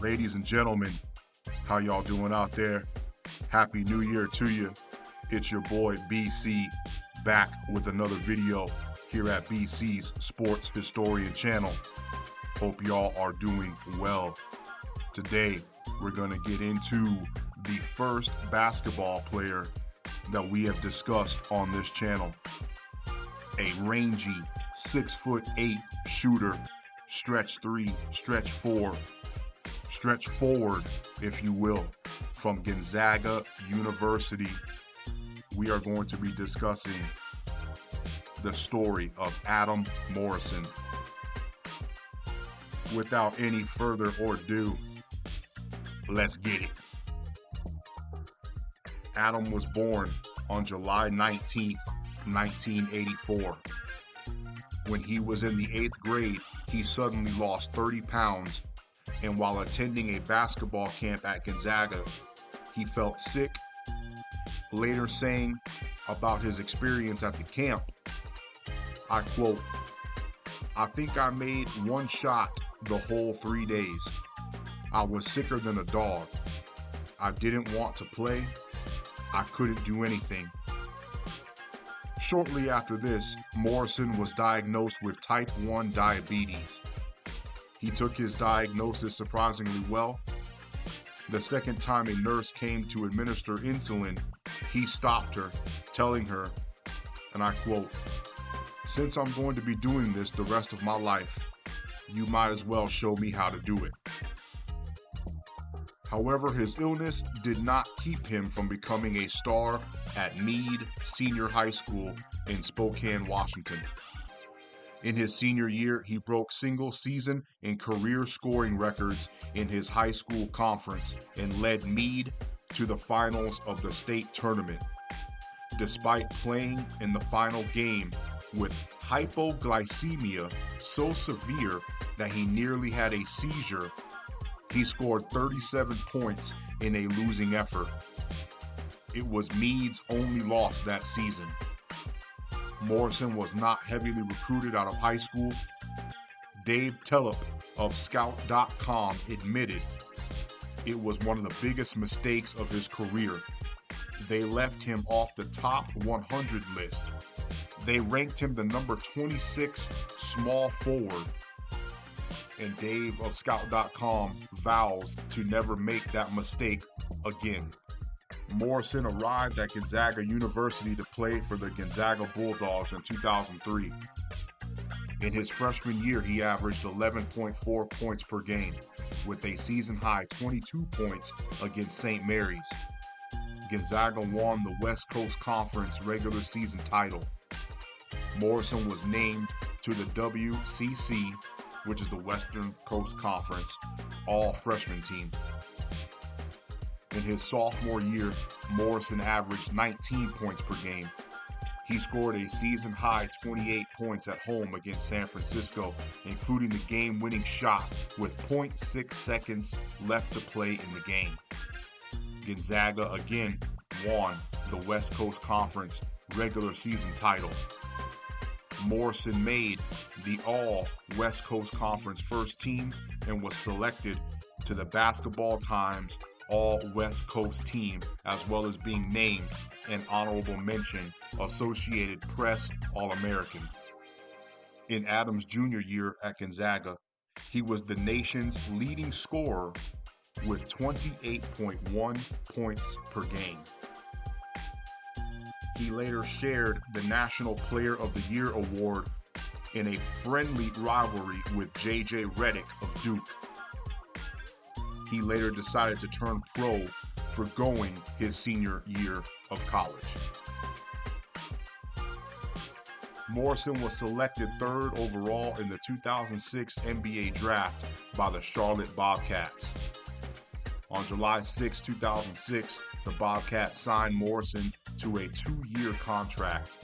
Ladies and gentlemen, how y'all doing out there? Happy New Year to you. It's your boy BC back with another video here at BC's Sports Historian channel. Hope y'all are doing well. Today, we're going to get into the first basketball player that we have discussed on this channel. A rangy 6'8" shooter, stretch 3, stretch 4, stretch forward, if you will, from Gonzaga University. We are going to be discussing the story of Adam Morrison. Without any further ado, let's get it. Adam was born on July 19th, 1984. When he was in the 8th grade, he suddenly lost 30 pounds, and while attending a basketball camp at Gonzaga, he felt sick, later saying about his experience at the camp, I quote, "I think I made one shot the whole 3 days. I was sicker than a dog. I didn't want to play. I couldn't do anything." Shortly after this, Morrison was diagnosed with type 1 diabetes. He took his diagnosis surprisingly well. The second time a nurse came to administer insulin, he stopped her, telling her, and I quote, "Since I'm going to be doing this the rest of my life, you might as well show me how to do it." However, his illness did not keep him from becoming a star at Meade Senior High School in Spokane, Washington. In his senior year, he broke single-season and career scoring records in his high school conference and led Meade to the finals of the state tournament. Despite playing in the final game with hypoglycemia so severe that he nearly had a seizure, he scored 37 points in a losing effort. It was Meade's only loss that season. Morrison was not heavily recruited out of high school. Dave Tellep of Scout.com admitted it was one of the biggest mistakes of his career. They left him off the top 100 list. They ranked him the number 26 small forward. And Dave of Scout.com vows to never make that mistake again. Morrison arrived at Gonzaga University to play for the Gonzaga Bulldogs in 2003. In his freshman year, he averaged 11.4 points per game, with a season-high 22 points against St. Mary's. Gonzaga won the West Coast Conference regular season title. Morrison was named to the WCC, which is the Western Coast Conference, all-freshman team. In his sophomore year, Morrison averaged 19 points per game. He scored a season-high 28 points at home against San Francisco, including the game-winning shot with 0.6 seconds left to play in the game. Gonzaga again won the West Coast Conference regular season title. Morrison made the All-West Coast Conference first team and was selected to the Basketball Times All-West Coast team, as well as being named an honorable mention Associated Press All-American. In Adams' junior year at Gonzaga, he was the nation's leading scorer with 28.1 points per game. He later shared the National Player of the Year award in a friendly rivalry with J.J. Redick of Duke. He later decided to turn pro, forgoing his senior year of college. Morrison was selected 3rd overall in the 2006 NBA draft by the Charlotte Bobcats. On July 6, 2006, the Bobcats signed Morrison to a 2-year contract.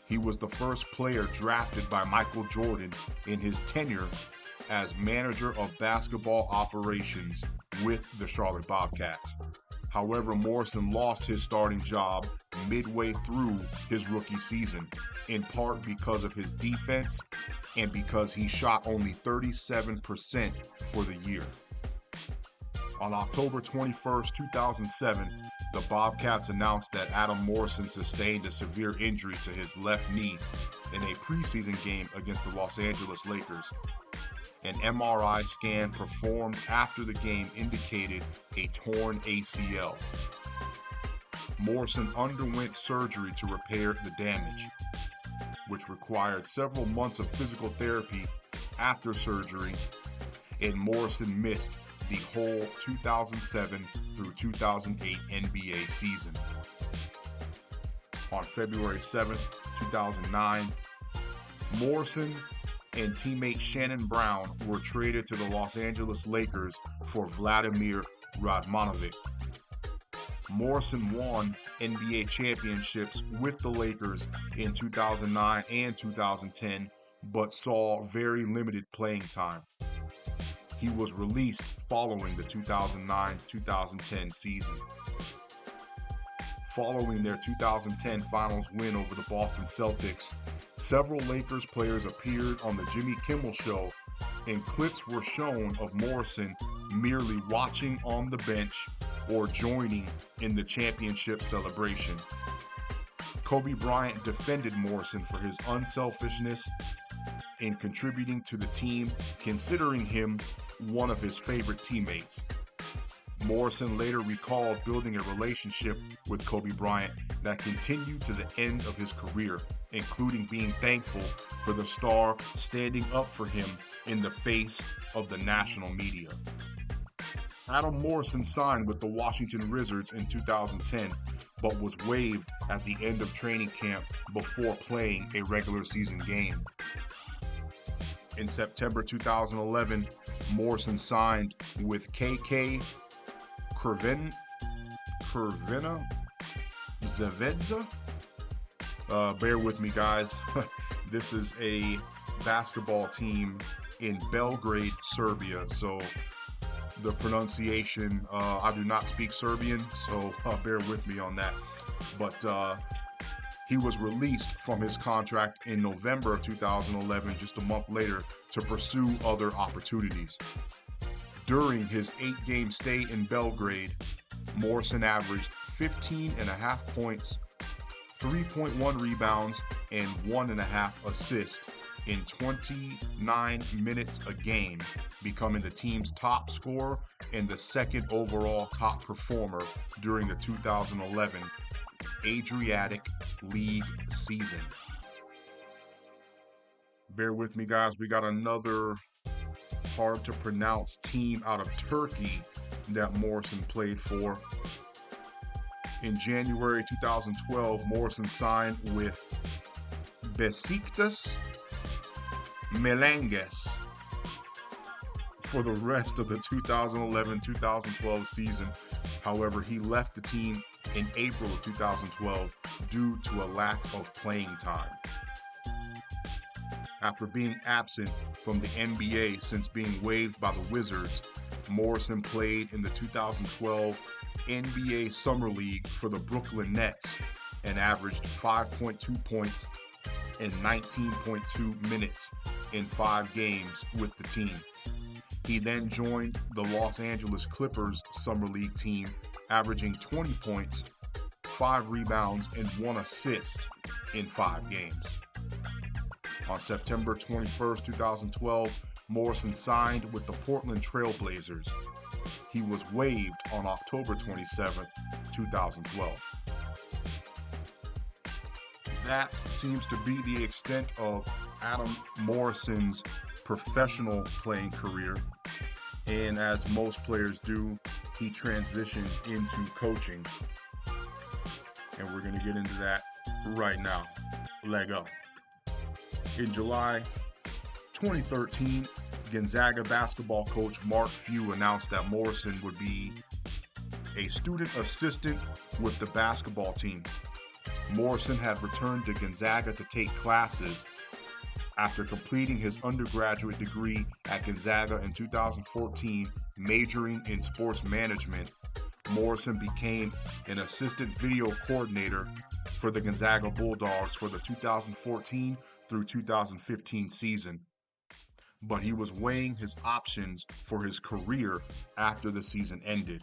He was the first player drafted by Michael Jordan in his tenure as manager of basketball operations with the Charlotte Bobcats. However, Morrison lost his starting job midway through his rookie season, in part because of his defense and because he shot only 37% for the year. On October 21st, 2007, the Bobcats announced that Adam Morrison sustained a severe injury to his left knee in a preseason game against the Los Angeles Lakers. An MRI scan performed after the game indicated a torn ACL. Morrison underwent surgery to repair the damage, which required several months of physical therapy after surgery, and Morrison missed the whole 2007 through 2008 NBA season. On February 7, 2009, Morrison and teammate Shannon Brown were traded to the Los Angeles Lakers for Vladimir Radmanovic. Morrison won NBA championships with the Lakers in 2009 and 2010, but saw very limited playing time. He was released following the 2009-2010 season. Following their 2010 Finals win over the Boston Celtics, several Lakers players appeared on the Jimmy Kimmel Show, and clips were shown of Morrison merely watching on the bench or joining in the championship celebration. Kobe Bryant defended Morrison for his unselfishness in contributing to the team, considering him one of his favorite teammates. Morrison later recalled building a relationship with Kobe Bryant that continued to the end of his career, including being thankful for the star standing up for him in the face of the national media. Adam Morrison signed with the Washington Wizards in 2010, but was waived at the end of training camp before playing a regular season game. In September 2011, Morrison signed with KK Crvena Zvezda. Bear with me, guys. This is a basketball team in Belgrade, Serbia. So the pronunciation, I do not speak Serbian, so bear with me on that. But he was released from his contract in November of 2011, just a month later, to pursue other opportunities. During his 8-game stay in Belgrade, Morrison averaged 15.5 points, 3.1 rebounds, and 1.5 assists in 29 minutes a game, becoming the team's top scorer and the second overall top performer during the 2011 Adriatic League season. Bear with me, guys. We got another hard to pronounce team out of Turkey that Morrison played for. In January 2012, Morrison signed with Besiktas Melenges for the rest of the 2011-2012 season. However, he left the team in April of 2012 due to a lack of playing time. After being absent from the NBA since being waived by the Wizards, Morrison played in the 2012 NBA Summer League for the Brooklyn Nets and averaged 5.2 points and 19.2 minutes in 5 games with the team. He then joined the Los Angeles Clippers Summer League team, averaging 20 points, 5 rebounds, and 1 assist in 5 games. On September 21st, 2012, Morrison signed with the Portland Trail Blazers. He was waived on October 27th, 2012. That seems to be the extent of Adam Morrison's professional playing career. And as most players do, he transitioned into coaching. And we're going to get into that right now. Let go. In July 2013, Gonzaga basketball coach Mark Few announced that Morrison would be a student assistant with the basketball team. Morrison had returned to Gonzaga to take classes after completing his undergraduate degree at Gonzaga in 2014, majoring in sports management. Morrison became an assistant video coordinator for the Gonzaga Bulldogs for the 2014 through 2015 season. but he was weighing his options for his career after the season ended.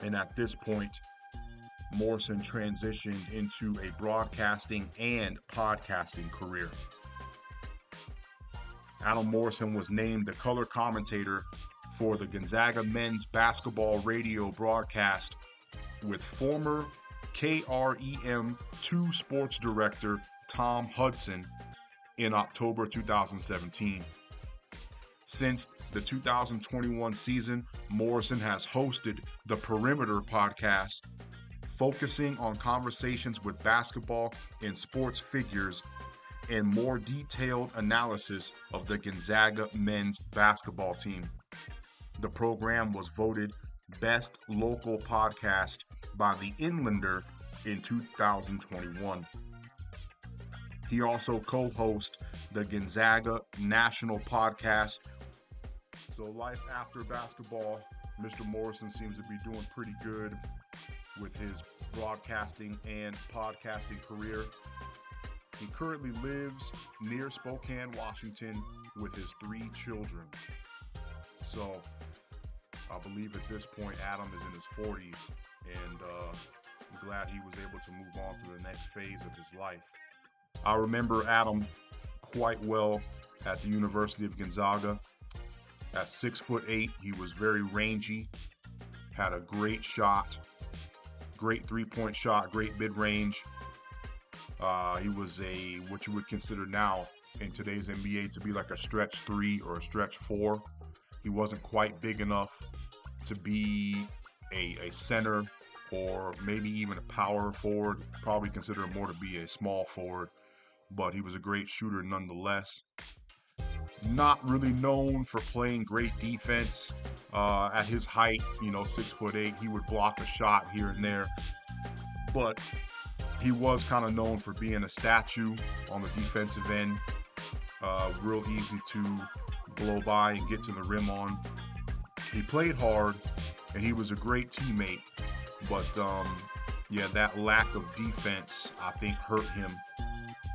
And at this point, Morrison transitioned into a broadcasting and podcasting career. Adam Morrison was named the color commentator for the Gonzaga men's basketball radio broadcast with former KREM2 sports director Tom Hudson in October 2017. Since the 2021 season, Morrison has hosted the Perimeter podcast, focusing on conversations with basketball and sports figures and more detailed analysis of the Gonzaga men's basketball team. The program was voted Best Local Podcast by The Inlander in 2021. He also co-hosts the Gonzaga National Podcast. So life after basketball, Mr. Morrison seems to be doing pretty good with his broadcasting and podcasting career. He currently lives near Spokane, Washington with his 3 children. So I believe at this point Adam is in his 40s, and I'm glad he was able to move on to the next phase of his life. I remember Adam quite well at the University of Gonzaga. At 6'8", he was very rangy, had a great shot, great three-point shot, great mid-range. He was what you would consider now in today's NBA to be like a stretch 3 or a stretch 4. He wasn't quite big enough to be a center or maybe even a power forward. Probably consider him more to be a small forward, but he was a great shooter nonetheless. Not really known for playing great defense. At his height, 6'8", he would block a shot here and there, but he was kind of known for being a statue on the defensive end. Real easy to blow by and get to the rim on. He played hard, and he was a great teammate, but that lack of defense, I think, hurt him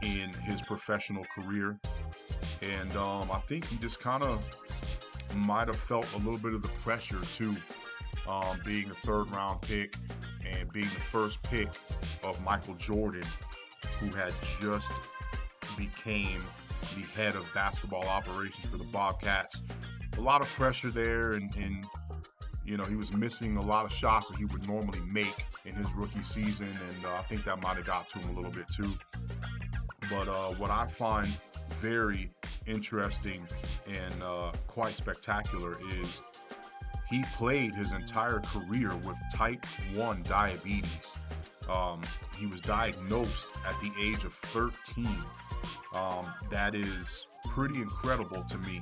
in his professional career. And I think he just kind of might have felt a little bit of the pressure too, being a third-round pick and being the first pick of Michael Jordan, who had just became the head of basketball operations for the Bobcats. A lot of pressure there, and he was missing a lot of shots that he would normally make in his rookie season, and I think that might have got to him a little bit too. But what I find very interesting and quite spectacular is he played his entire career with type 1 diabetes. He was diagnosed at the age of 13. That is pretty incredible to me.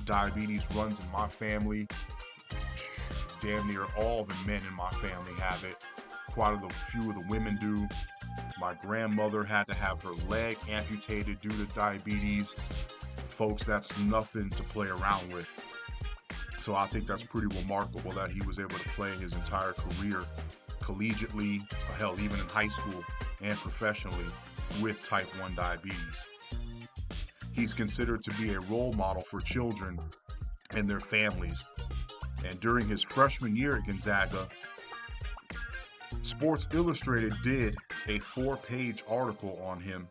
Diabetes runs in my family. Damn near all the men in my family have it. Quite a few of the women do. My grandmother had to have her leg amputated due to diabetes. Folks, that's nothing to play around with. So I think that's pretty remarkable that he was able to play his entire career collegiately, hell, even in high school and professionally, with type 1 diabetes. He's considered to be a role model for children and their families. And during his freshman year at Gonzaga, Sports Illustrated did a 4-page article on him.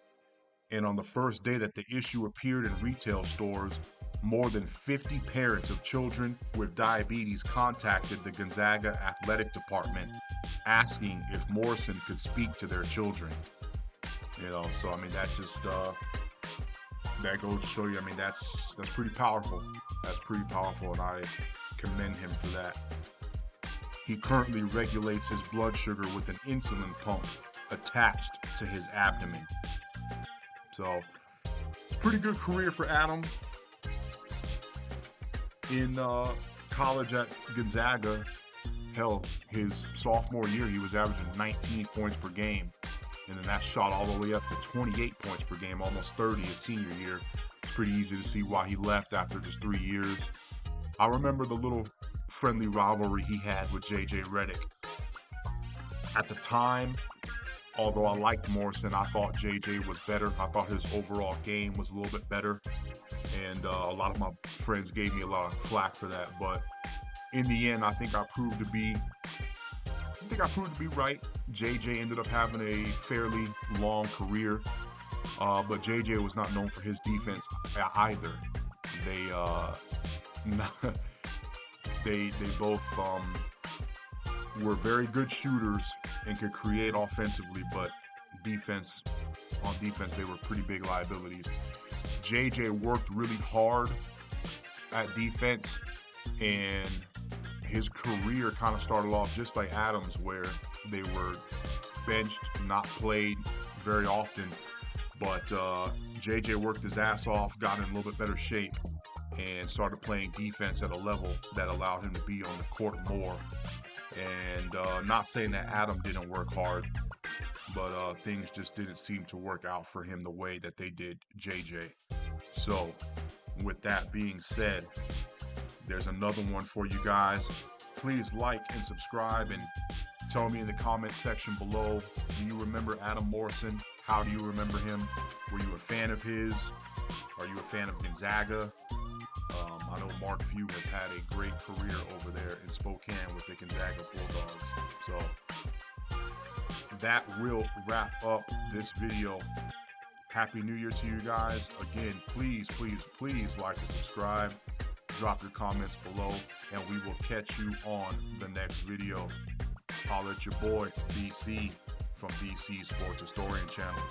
And on the first day that the issue appeared in retail stores, more than 50 parents of children with diabetes contacted the Gonzaga athletic department asking if Morrison could speak to their children. So I mean, that just that goes to show you. I mean, that's pretty powerful. That's pretty powerful, and I commend him for that. He currently regulates his blood sugar with an insulin pump attached to his abdomen. So, pretty good career for Adam. In college at Gonzaga, hell, his sophomore year, he was averaging 19 points per game. And then that shot all the way up to 28 points per game, almost 30 his senior year. It's pretty easy to see why he left after just 3 years. I remember the little friendly rivalry he had with J.J. Redick. At the time, although I liked Morrison, I thought J.J. was better. I thought his overall game was a little bit better. and a lot of my friends gave me a lot of flack for that. But in the end, I think I proved to be right. JJ ended up having a fairly long career, but JJ was not known for his defense either. They both were very good shooters and could create offensively, but on defense they were pretty big liabilities. JJ worked really hard at defense, and his career kind of started off just like Adam's, where they were benched, not played very often. But JJ worked his ass off, got in a little bit better shape, and started playing defense at a level that allowed him to be on the court more. And not saying that Adam didn't work hard, but things just didn't seem to work out for him the way that they did JJ. So with that being said, there's another one for you guys. Please like and subscribe, and tell me in the comment section below, do you remember Adam Morrison? How do you remember him? Were you a fan of his? Are you a fan of Gonzaga? I know Mark Few has had a great career over there in Spokane with the Gonzaga Bulldogs. So that will wrap up this video. Happy New Year to you guys. Again, please like and subscribe. Drop your comments below, and we will catch you on the next video. Holler at your boy, BC, from BC Sports Historian Channel.